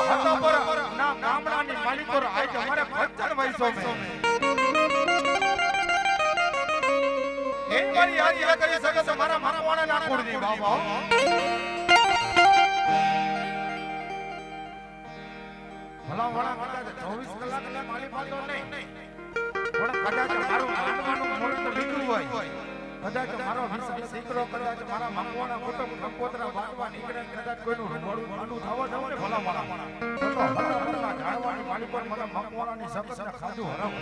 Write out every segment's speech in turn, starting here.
હતો પર ના ગામડાની માલિકો આજ અમારે 55 વયસો મે એ મારી યાદ કરી શકે તો મારા મામવાને ના કુડજી બાબા ભલા વણા કદાચ 24 કલાક ને માલી પાડો નહીં પણ કદાચ મારું માનવાનું મોડ તો લીધું હોય કદાચ મારો દીકરો કદાચ મારા મામવાના કુટુંબ કંકોત્રા વાગવા નીકળે કદાચ કોઈનું મોડું મોડું થવા દઉં ને ભલા વણા તો હરા ઝાડવાની માલી પર મારા મામવાનાની સબસને ખાધું હરાવ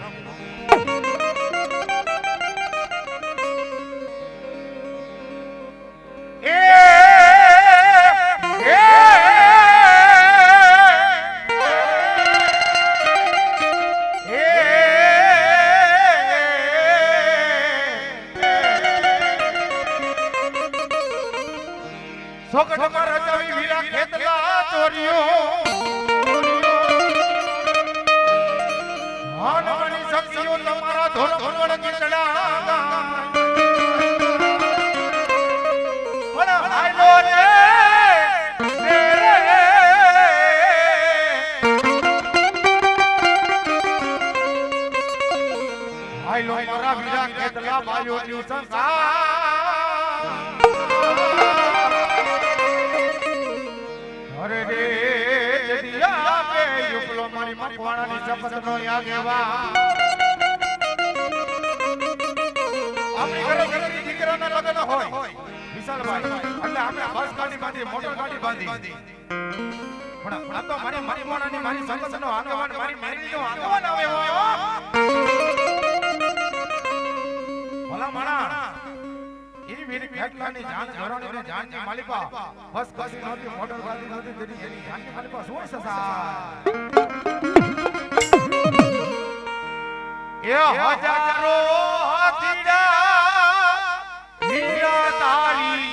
સોકટમાં રચાવી વીરા ખેતલા ચોર્યો માનવની શક્તિઓ તમારા ધોર ધોર કીટડા પણ હાલો રે હાલો મારા વીરા ખેતલા બાયોની સંસાર અરે રે જડિયા બે યુગલો મારી મકવાણાની શપથનો આગેવા આપણી ઘરે દીકરાના લગ્ન હોય વિશાલભાઈ એટલે આપણે બસ ગાડી બાંધી મોટર ગાડી બાંધી પણ આ તો મારી મકવાણાની મારી શપથનો આગેવાન મારી મેરીનો આગેવાન આવે હોય ભલા માણા એ વીર ખેતલાની જાન ધોરણની જાનની માલિકા બસ કસી નહોતી મોટર ગાડી નહોતી તેની જાનની માલિકા શું સસા એ હજારો હાથીડા હીરા તારી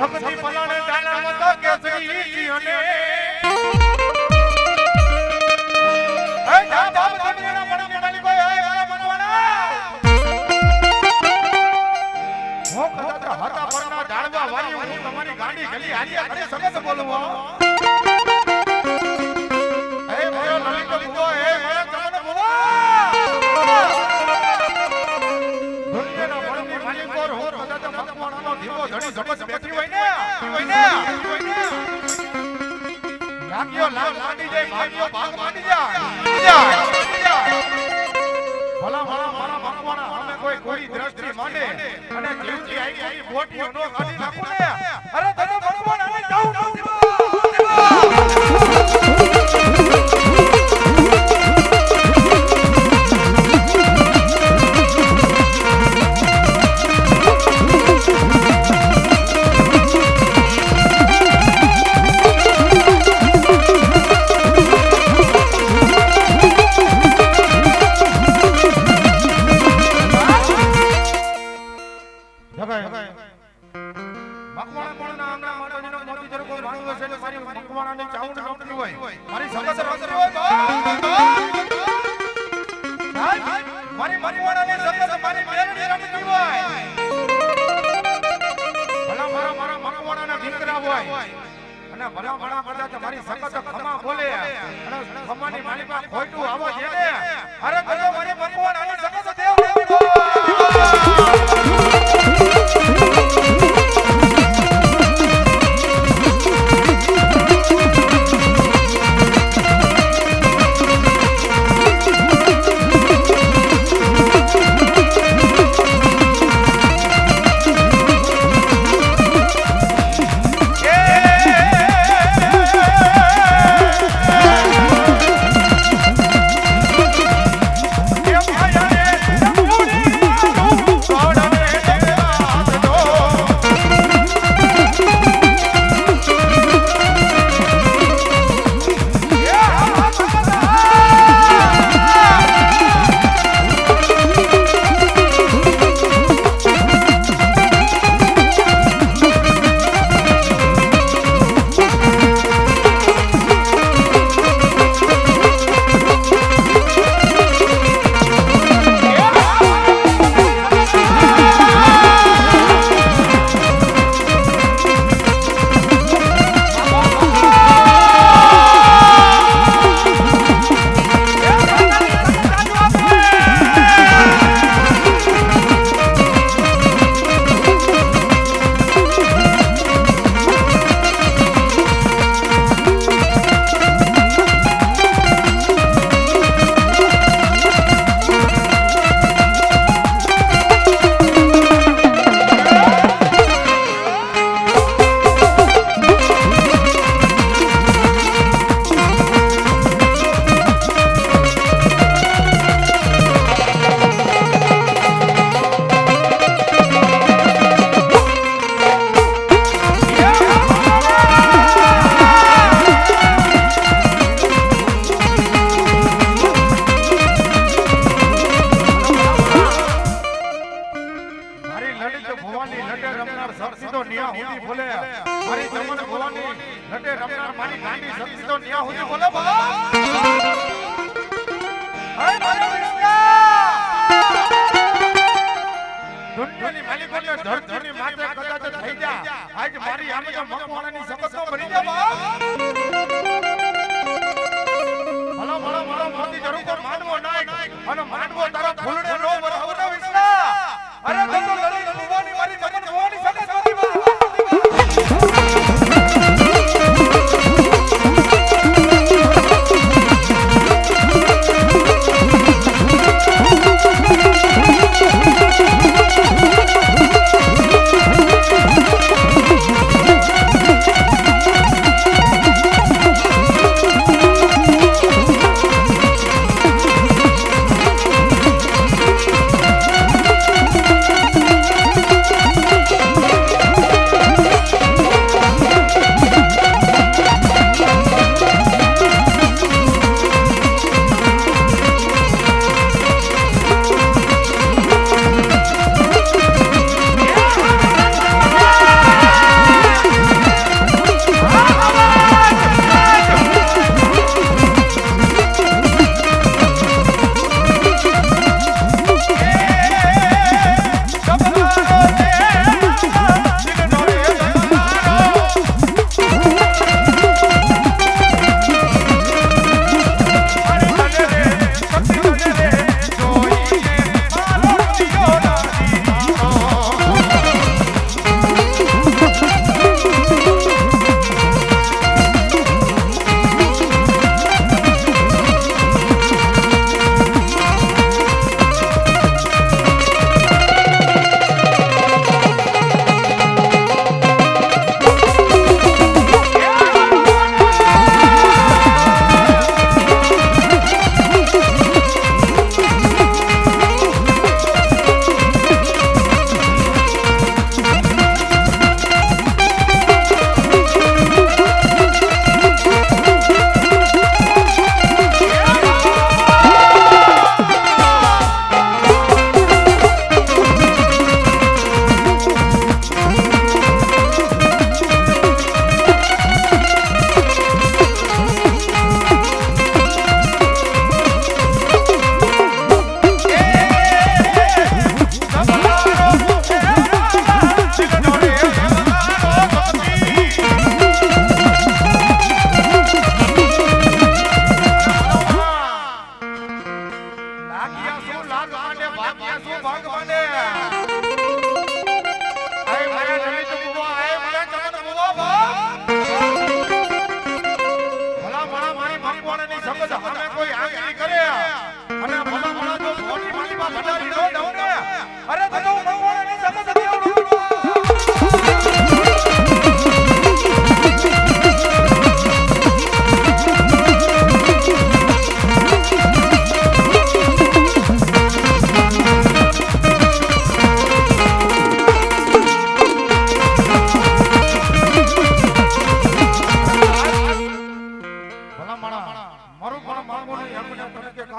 સગની પલાણે ડાલામાં તો કેસરી જીઓને એ જા બાપ દેવના મણની માલિકો એ મારા મનવાના હો કદાચ હતા પરના ડાળવા વાળી હું તમારી ગાડી ગલી હાલી કરી સગત બોલવો એ મારો લલિત બુઓ એ મારા તમને બોલો દુનિયાના મણની માલિકો હું કદાચ મકવાણાનો ધીમો ધડી જબત બેઠી હોય ને લાગ્યો લાગ માંડી જાય ભાગ્યો ભાગ માંડી જાય ભલા મારા મકવાણા અમે કોઈ દ્રષ્ટિ માંડે અને જીવતી આઈ બોટીઓ નો કાઢી નાખું ને અરે તને મકવાણાને જાઉં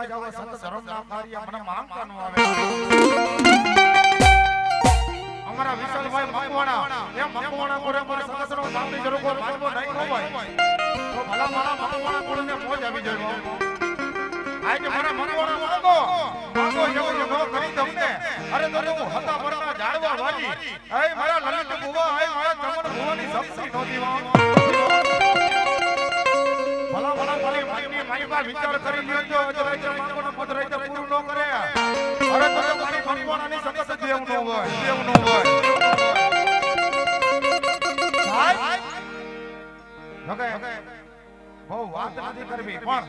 આજ આવા સંત ધર્મના કાર્ય મને માંગતા ન આવે અમારા વિશાલભાઈ મકવાણા એ મકવાણા કોરે મારા સંગતનો નામની જરૂર કોઈ માનવો નહીં હોય તો ભલા મારા મકવાણા કોને મોજ આવી જાય આજે મારા મકવાણા માંગો એવું નો કરી તમને અરે તો હું હતા પરના જાળવા વાજી એ મારા લલિત બુવા એ મારા તમને ભુવાની શક્તિ નો દીવા ભલા ભલા મારી પાસે વિચાર કરી લ્યો જો અજરાય માંગોનો પદ રહી પૂરું ન કરે અરે તો મારી મકવાણાની સંગત દેવ નો હોય બહુ વાત નથી કરવી પણ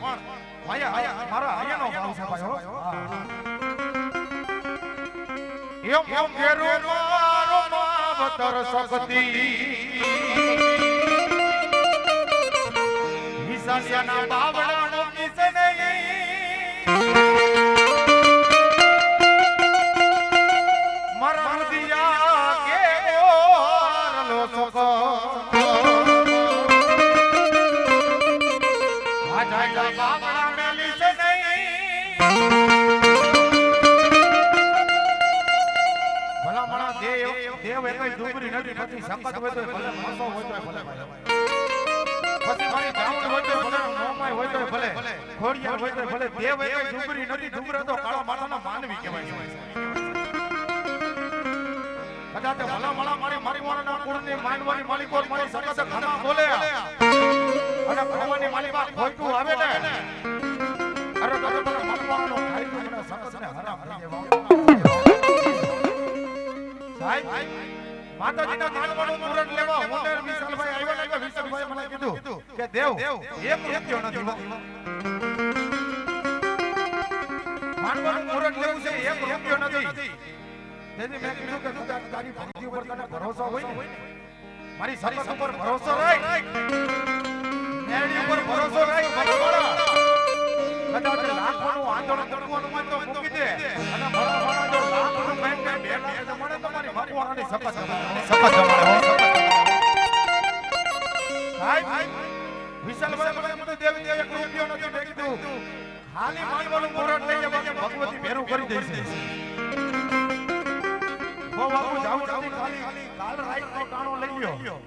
મારા આયાનો ભાવ છે ભાઈ એમ કેરો મારો માવતર શક્તિ વિસાસિયાના બાવડાનો કિસે નહીં મારા હૃદયા કે ઓરલો સકો આજા બાવડા મેલી છે નહીં ભલા મણા દેવ એકઈ ડુંગરી નથી પછી સંકટ હોય તો ભલે મસો હોય તો ભલે પછી મારી જાઉન હોય તો ભલે મોમાય હોય તો ભલે ખોડિયાર હોય તો ભલે દેવ એકઈ ડુંગરી નથી ડુંગરા તો કાળા માતાના માનવી કહેવાય છે કદાચ ભલા મણા મારી મોરાના કુળની માનવાની માલિકો મારી સંકટ ઘણા બોલે અને ભગવાનની માલિકા ખોટું આવે ને અરે તો મનવાનો ખાઈ મને સંકટને હરામ કરી દેવા સાહેબ માતાજીના માનવાનું મુરત લેવા મોટેર વિશાલભાઈ આવ્યા લાગ્યા વિશાલભાઈ મને કીધું કે દેવ એક રૂપિયો નથી માનવાનું મુરત લેવું છે એક રૂપિયો નથી તેથી મેં કીધું કે તું તારી ભક્તિ ઉપર તને ભરોસો હોય ને મારી સંકટ ઉપર ભરોસો રાખ નેડી ઉપર ભરોસો રાખ ભગવાન કદાચ લાખોનું આંદોલન કરવાનું હોય તો મૂકી દે અને ભગવાન જો લાખોનું મેં બે લાખ જમાડે તો મારી ભગવાનની સપત જમાડે સાહેબ વિશાલભાઈ મને દેવી એક રૂપિયો નથી મેં કીધું ખાલી માનવાનું મુરત લઈ જવા ભગવતી ભેરું કરી દેશે બહુ બાપુ જાવું નથી ખાલી કાલ રાત નો કાણો લઈ લ્યો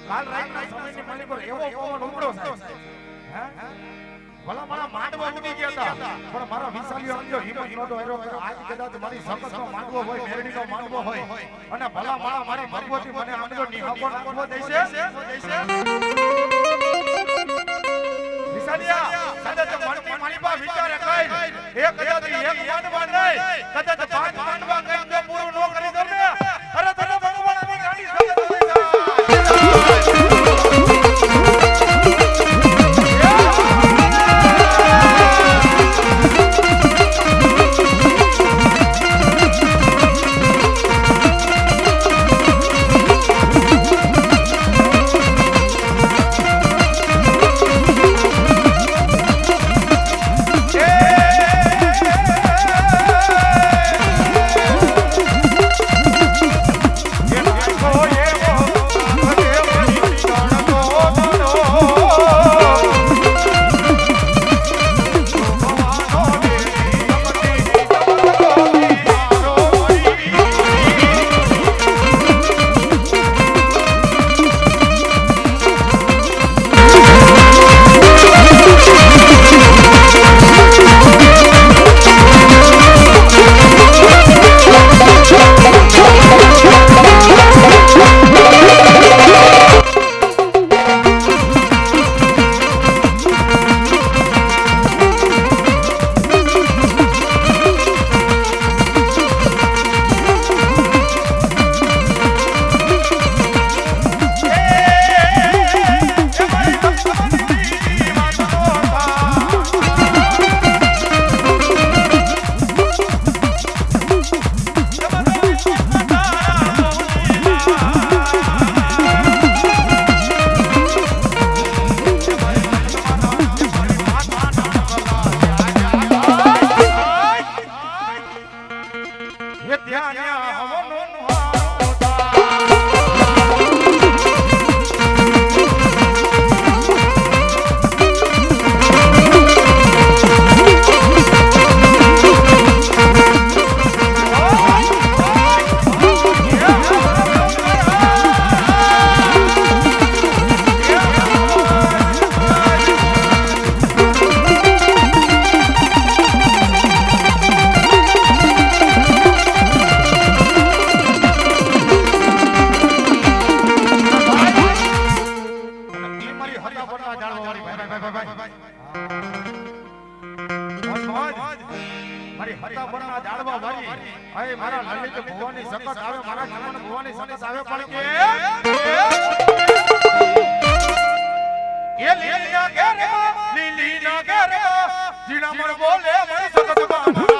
કાલ રાતના સમયની માલિક પર એવો પવન ઉપડો સાહેબ ભલા મારા માંડવા ઉડી ગયા હતા પણ મારા વિશાલીઓ અંજો હિંમત નહોતો આવ્યો આજ કદાચ મારી સંકટનો માંડવો હોય મેરડીનો માંડવો હોય અને ભલા મારી ભગવતી મને આમજો નિહાકો નાખવો દેશે વિશાલિયા કદાચ મનની માલિકા વિચારે કઈ એક કદાચ એક માંડવા નહીં કદાચ પાંચ માંડવા કઈ જો પૂરું ન કરી દો ને અરે તને ભગવાનની ગાડી સંગત થઈ જાય જાણવા વાળી આય મારા લલિત ભુવાની સખત આવે મારા જમણ ભુવાની સખત આવે પણ કે એ લીલીના ઘેરે જીણા મર બોલે મારી સખત બાના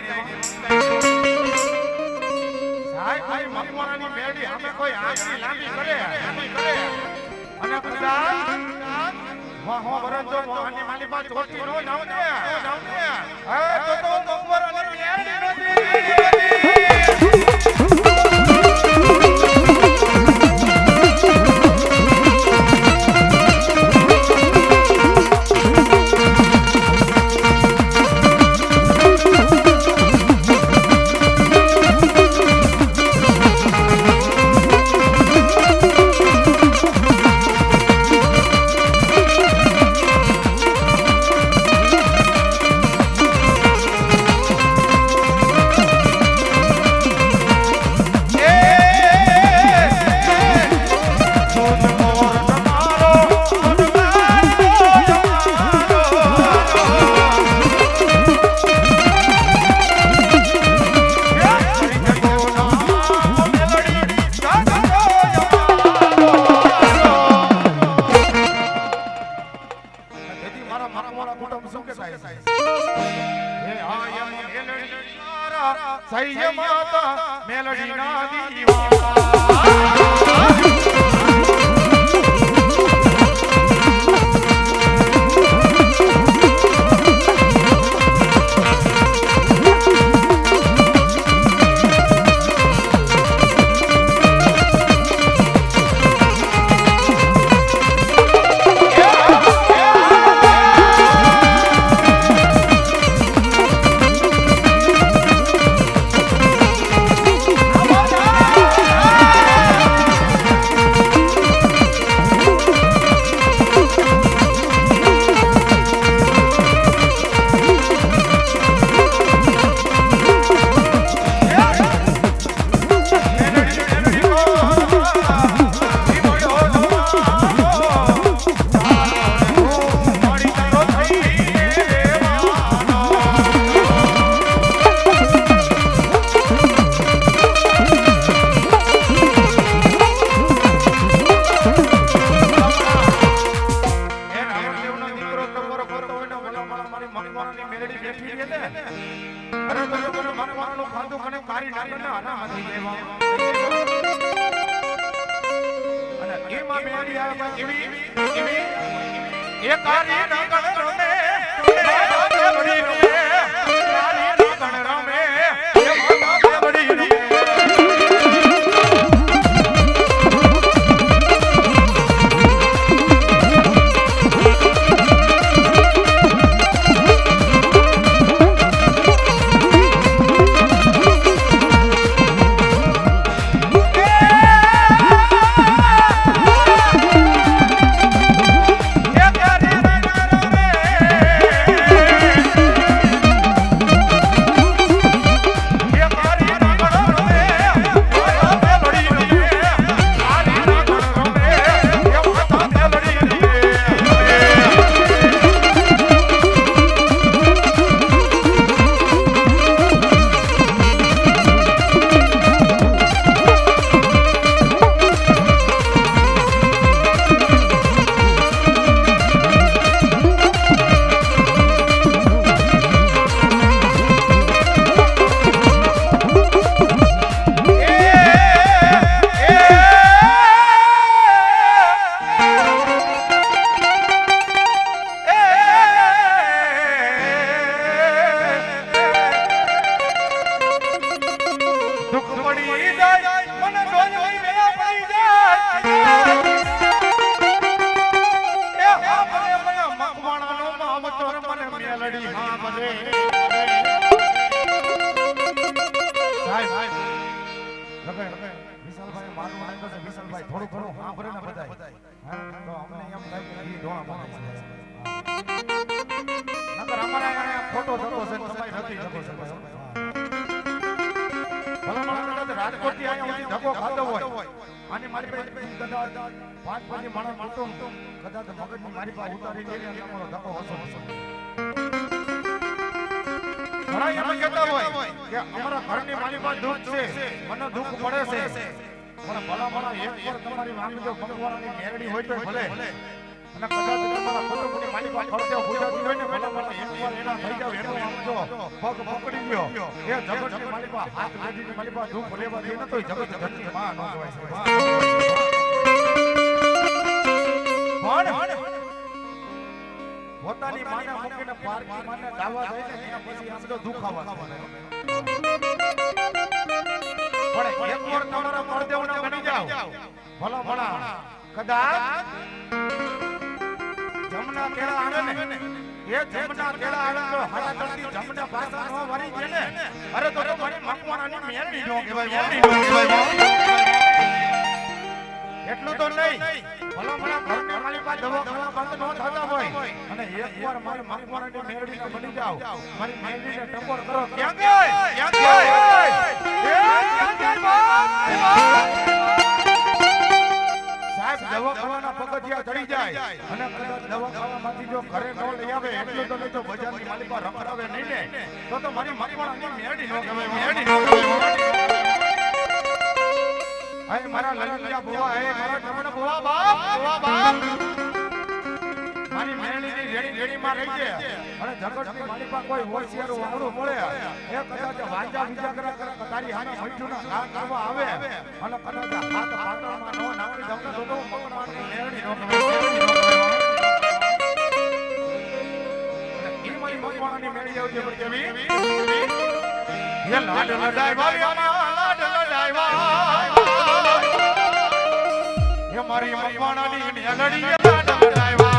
જાય ને સાહેબ કોઈ મકવાણાની મેળી અમે કોઈ આંખની લાંબી કરે અને કદાચ વાહો વરંજો મોહની માલી માં ચોટી નો નાવ દે હે તો મકવાણાની મેળી નથી સહી માતા મેલડી ના હેરાન થઈ જાવ એનો આમ જો પગ પકડી ગયો એ જગતની માલિકા હાથ લાગીની માલિકા દુઃખ લેવા દે ન તો જગત ધરતી માં ન કહેવાય છે પણ પોતાની માને મૂકીને પારકી માને દાવા દે ને એના પછી આપણો દુખાવા પણ એકવાર તમારા પરદેવના બની જાવ ભલા ભલા કદાચ જમના કેળા આવે ને એ જમના કેળા આવે તો હાડા તળતી જમના પાસા નો વરી છે ને અરે તો મારી મકવાણાની મેરડી નો કહેવાય એટલું તો નહીં ભલા ભલા ઘરને મારી પાસે દવાખાના બંધ ન થતા હોય અને એકવાર મારી મકવાણાની મેરડીને બની જાવ મારી મેરડીને ટકોર કરો ક્યાં ગઈ સાહેબ દવાખાના પગથિયા ચડી જાય અને કદાચ દવાખાનામાંથી જો ઘરે ન લઈ આવે એટલું તો નહીં તો બજારની માલિકા રખડાવે નહીં ને તો મારી મકવાણાની મેરડી નો કહેવાય મેરડી નો કહેવાય અરે મારા લલિતા બુવા હે મારા જમણ બુવા બાપ મારી મેરડીની રેડી માં રહી છે અને જગતની માલિકા કોઈ હોશિયાર વાંગડું મળે એ કદાચ વાંજા વિજા કરે તારી હાની મીઠુંના ઘા કરવા આવે અને કદાચ હાથ પાટણમાં નો નાખી દઉં તો મકવાણાની મેરડી નો કહેવાય અને ઈ મારી મકવાણાની મેરડી આવજે પણ કેવી એ લાડ લડાઈ વાળી લાડ લડાઈ વાળી એ મારી મકવાણાની મેલડી લાડ લડાઈવા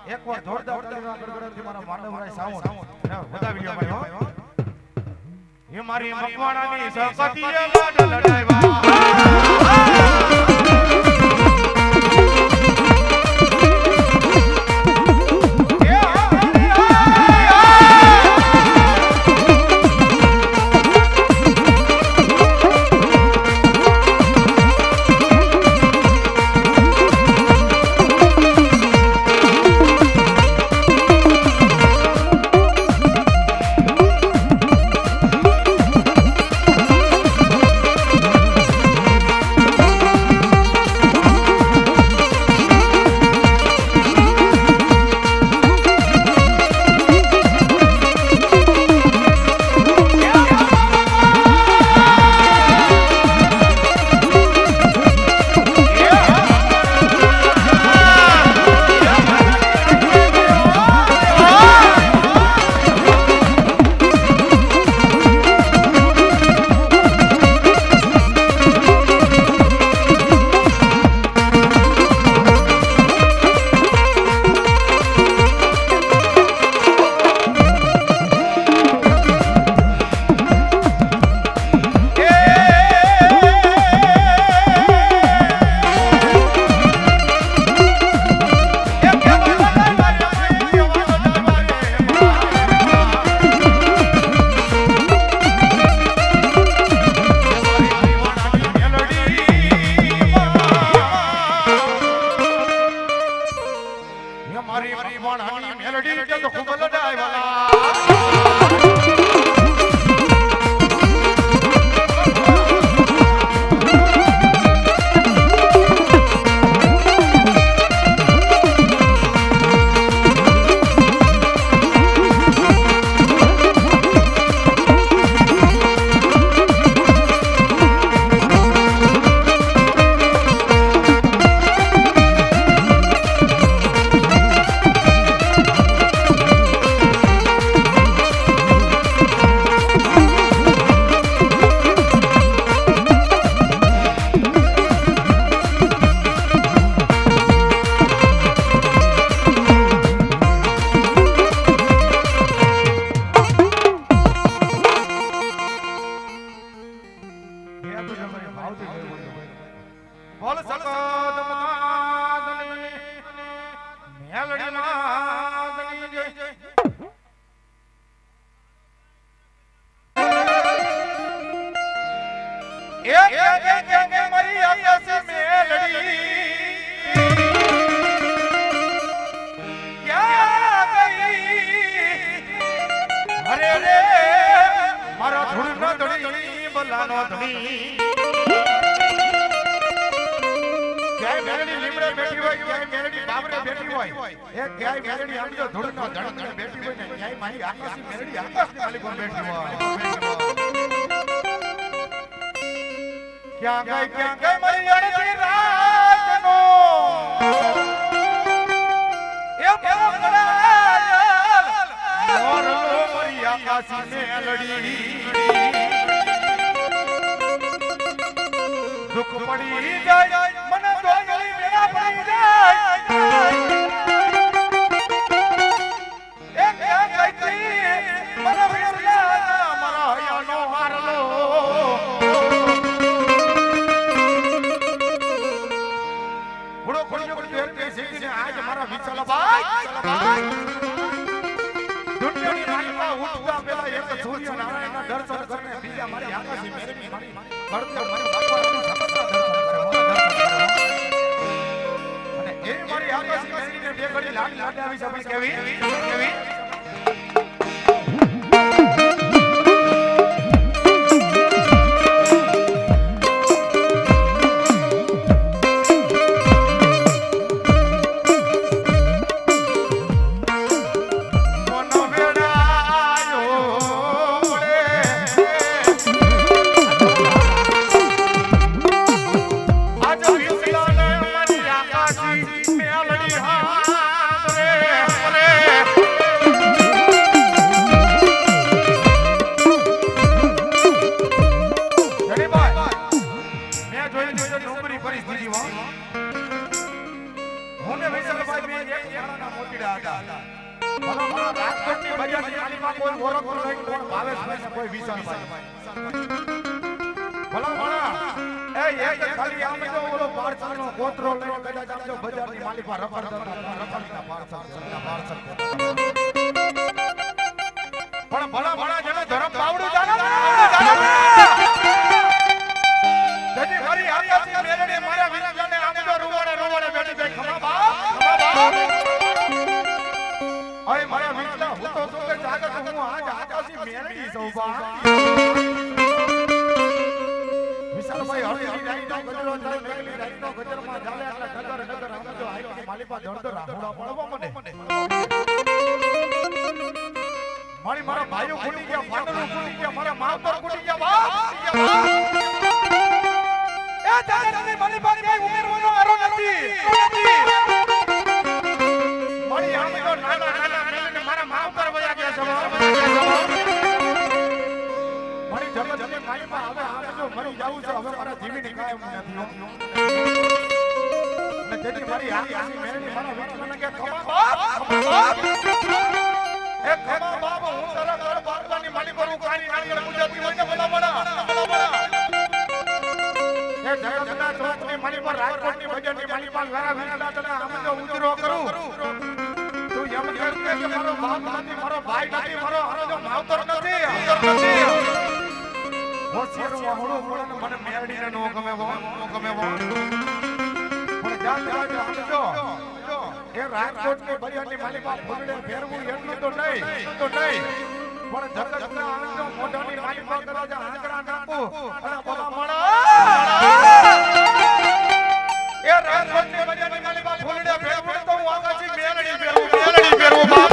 એકવાર જોરદાર ગડગડાથી મારા માંડવરાય સાઉન્ડ વધાવી લ્યો ભાઈ હો એ મારી મકવાણાની સહપતિએ લાડ લડાઈવા મેલડીમાં જય એક મારી આકાશી મેલડી ક્યાં ગઈ અરે રે મારો ધૂળનો ધણી બલાનો ધણી ક્યાંય મેલડી લીમડે બેઠી હોય ક્યાંય મેલડી બાબરે બેઠી હોય એ ક્યાંય મેલડી આમ જો ધૂળનો ધણી બેઠી હોય ને ક્યાંય મારી આકાશી મેલડી આકાશની માલી પર બેઠી હોય ક્યાં ગઈ મારી અડધી રાતનો એ મોરલો મારી આકાશી મેલડી દુઃખ પડી જાય મને દોગલી વેળા પડી જાય એ ક્યાં ગઈ મને વિસલા મારા હૈયાનો હારલો આજ મારા વિચાર ભાઈ દુનિયાની રાણીમાં ઉઠતા પહેલા એક સૂર્ય નારાયણના દર્શન કરીને બીજા મારી આકાશી મેલડી મારી કરતે મારી બાપાની સમસ્યા દર્શન કરો અને એ મારી આકાશી મેલડીને બે ઘડી લાડ લાડાવી છે ભાઈ કેવી કોતરો લઈને કદાચ આમ જો બજારની માલી પર રખડતા પાર્સલ પણ ભલા જેને ધરમ પાવડું જજી મારી આકાશી મેલડી મારા વિનાને આમ જો રૂવાડે બેઠી બે ખમા બાપ અય મારા વિના હું તો શું કે જાગત હું આજ આકાશી મેલડી સૌ વિશાલભાઈ હળી રાઈનો ગજરો થાય મેલડી રાઈનો ગજરમાં ચાલે એટલે નગર આમ જો આઈની માલિપા ધડધડ રાહુડા પડવા મને મારા ભાઈઓ ખૂટી ગયા ફાડરો ખૂટી ગયા મારા માવતર ખૂટી ગયા બાપ એ દાદાની માલિપા કઈ ઉમેરવાનો આરો નથી મારી આમીનો નાના મેલડી મારા માવતર વયા ગયા છે જગત માલિપા હવે આમે જો મરી જાવું છે હવે મારા જીવીની કાયમ નથી અને જેથી મારી આકાશી મેલડી મારા વિચારને કે ખમા એ ખમા બાપ હું તારા ઘર બારવાની માલી પર હું કાની નાળિયેર ગુજરાતી હોય ને ભલા એ જગતના ચોકની માલી પર રાજકોટની બજારની માલી પર વારા વિના તને આમે જો ઉજરો કરું તું એમ કહે કે મારો બાપ નથી મારો ભાઈ નથી મારો આનો જો માવતર નથી હોશિયાર વાહણો પડે મને મેરડીને નો ગમે પણ જાત જો એ રાજકોટની બજારની માલિકા ફૂલડે ફેરવું એટલું તો નહીં પણ જગતના આંગો મોઢાની માલિકા કરવા જા આંગરા નાખું અને બોલા મળા એ રાજકોટની બજારની માલિકા ફૂલડે ફેરવું તો હું આકાશી મેરડી ફેરવું બાપ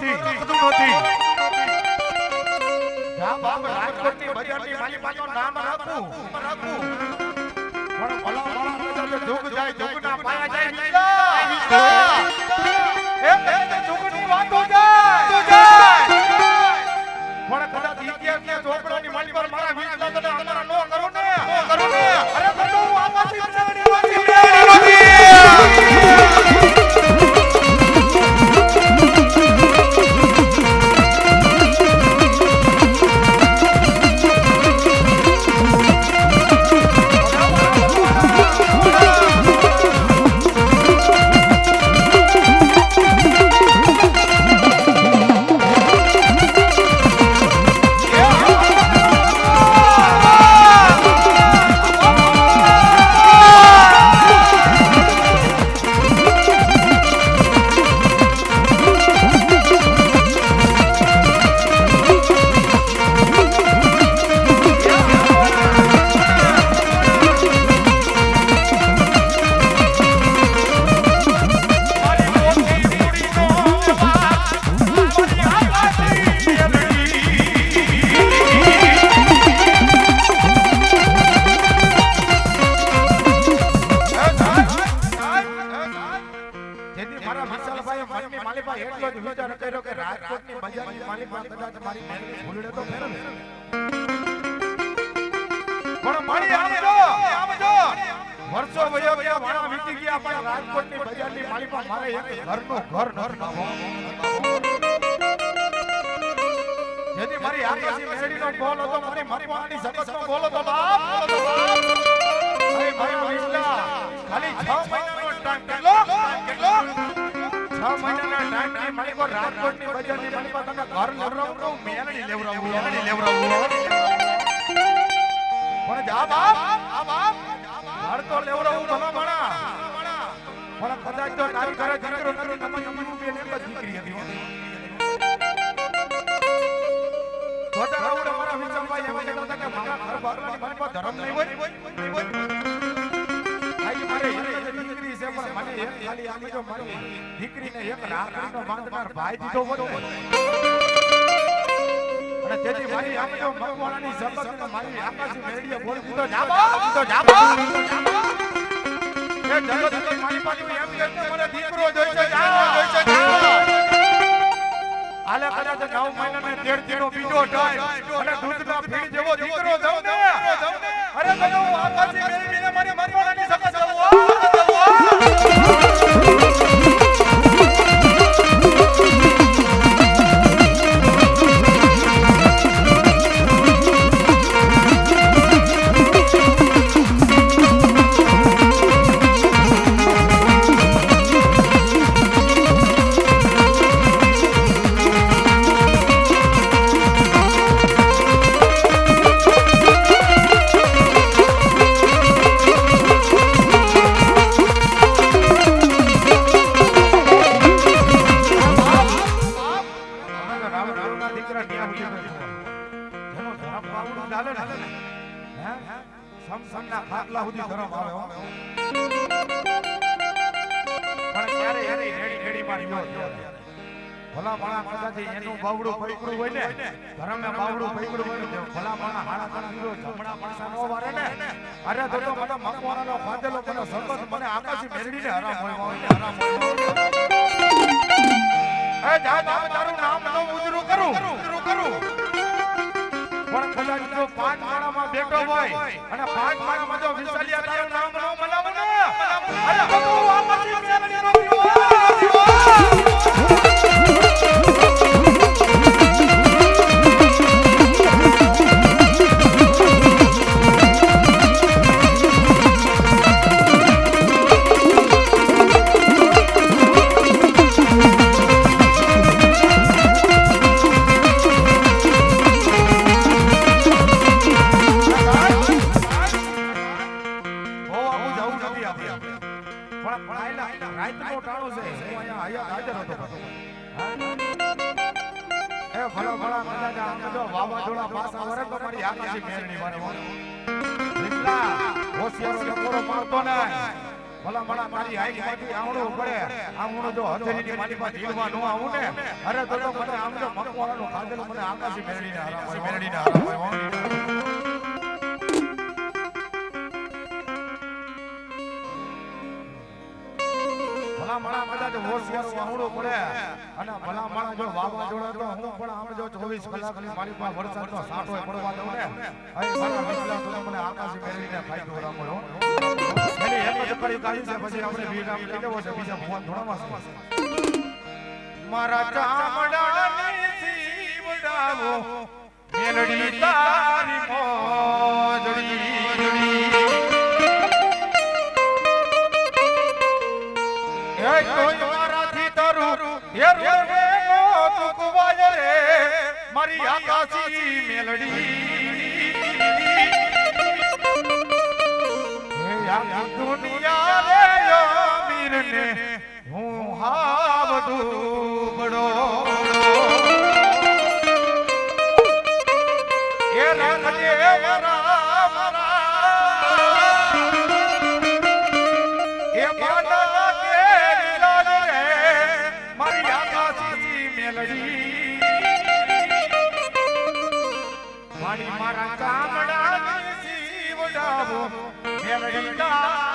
નથી જા બાપ રાજકોટની બજારની માલી પાછો નામ રાખું પણ ભલા ભલા જોગ જાય જોગના પાયા જાય વિશ્વા એ જોગની વાતો જાય પણ કદાચ ઇતિહાસના ચોપડાની માલી પર મારા વિશ્વા તને અમારા નો કરો ને અરે બધું આમાંથી ચડી વાતી વર્ષો વયા ગયા વાણા વીતી ગયા પણ રાજકોટની બજારની માલિકા મારે એક ઘરનું ઘર નથી જેથી મારી આકાશી મેરડીનો બોલ હતો મારી મરવાની જગતનો બોલ હતો બાપ અરે મારા વિશ્લા ખાલી 6 મહિનાનો ટાઈમ કેટલો 6 મહિનાના ટાઈમની માલિકો રાજકોટની બજારની માલિકા તને ઘર લેવરાવું મેરડી લેવરાવું પણ જા બાપ આ બાપ ઘર તો લેવરાવું ભલા ભણા પણ કદાચ તો તારી ઘરે દીકરો નથી તમે અમનું બેન એક જ દીકરી હતી છોટા રાવડ મારા વિચમભાઈ એમ કહેતા કે મારા ઘર બારલાની મારી પાસે ધર્મ નહીં હોય આઈ મારે દીકરી છે પણ મને એક ખાલી આમે જો મારી દીકરીને એક રાખડીનો માંગનાર ભાઈ દીધો હોત અને તેથી મારી આમે જો મકવાણાની જગતને મારી આકાશી મેરડીએ બોલી દીધો જાબા એ જગતની મારી પાસે એમ કે મને દીકરો જોઈશે આલે કદાચ 9 મહિનાને 13 દિનો બીજો ટાઈમ અને દૂધના ફીણ જેવો દીકરો જાવ ને અરે બધો આકાશી મેરડીને મારી મકવાણાની જગત જાવ સમસમના ખાટલા સુધી ધરમ આવે હો પણ ક્યારે એની રેડી માં રહ્યો ભલા માણા કદાથી એનું બાવડું પૈકડું હોય ને ધરમે બાવડું પૈકડું હોય ને ભલા માણા હાડા કણા દીરો જમણા પાસા નો વારે ને અરે તો મને મકવાણાનો ફાદેલો મને સરબત મને આકાશી મેરડીને હરામ હોય એ જા તારું નામ નો ઉજરું કરું પણ કદાચ જો 5 માળામાં બેઠો હોય અને 5 માળામાં જો વિશાલિયા તારું નામ નો મલાવું ને અરે ભગવાન આકાશી મેરડીનો ભલા ભલા તારી હાઈટ માંથી આવડું પડે આવડું જો હથેળીની માટીમાં ઢીલમાં નો આવું ને અરે તો મને આમ તો મકવાળાનું ખાધેલું મને આકાશી મેળવીને આરામ ભલા માણા કદાચ હોશિયાર આવડું પડે અને ભલા માણા જો વાવાઝોડા તો હું પણ આમ જો 24 કલાકની મારી પાસે વરસાદનો સાંટો પડવા દઉં ને અહીં મારા વિશ્વાસ તો મને આકાશી મેળવીને ફાયદો રામો એની એક જ કરી કાઢી છે પછી આપણે વિરામ લઈ લેવો છે બીજા ભગવાન થોડામાં મારા ચામડાની સીવડાવો મેલડી તારી મોજડી એ કોઈ મારાથી તરું એ રોવે નો ચૂકવાય રે મારી આકાશી મેલડી દુનિયા રે યો મીરને હું હાવ ડૂબડો એ રાખજે મારા એ માના કે લાલ રે મારી આકાશી મેલડી મારી મારા ચામડાની સીવડાવો મેલડી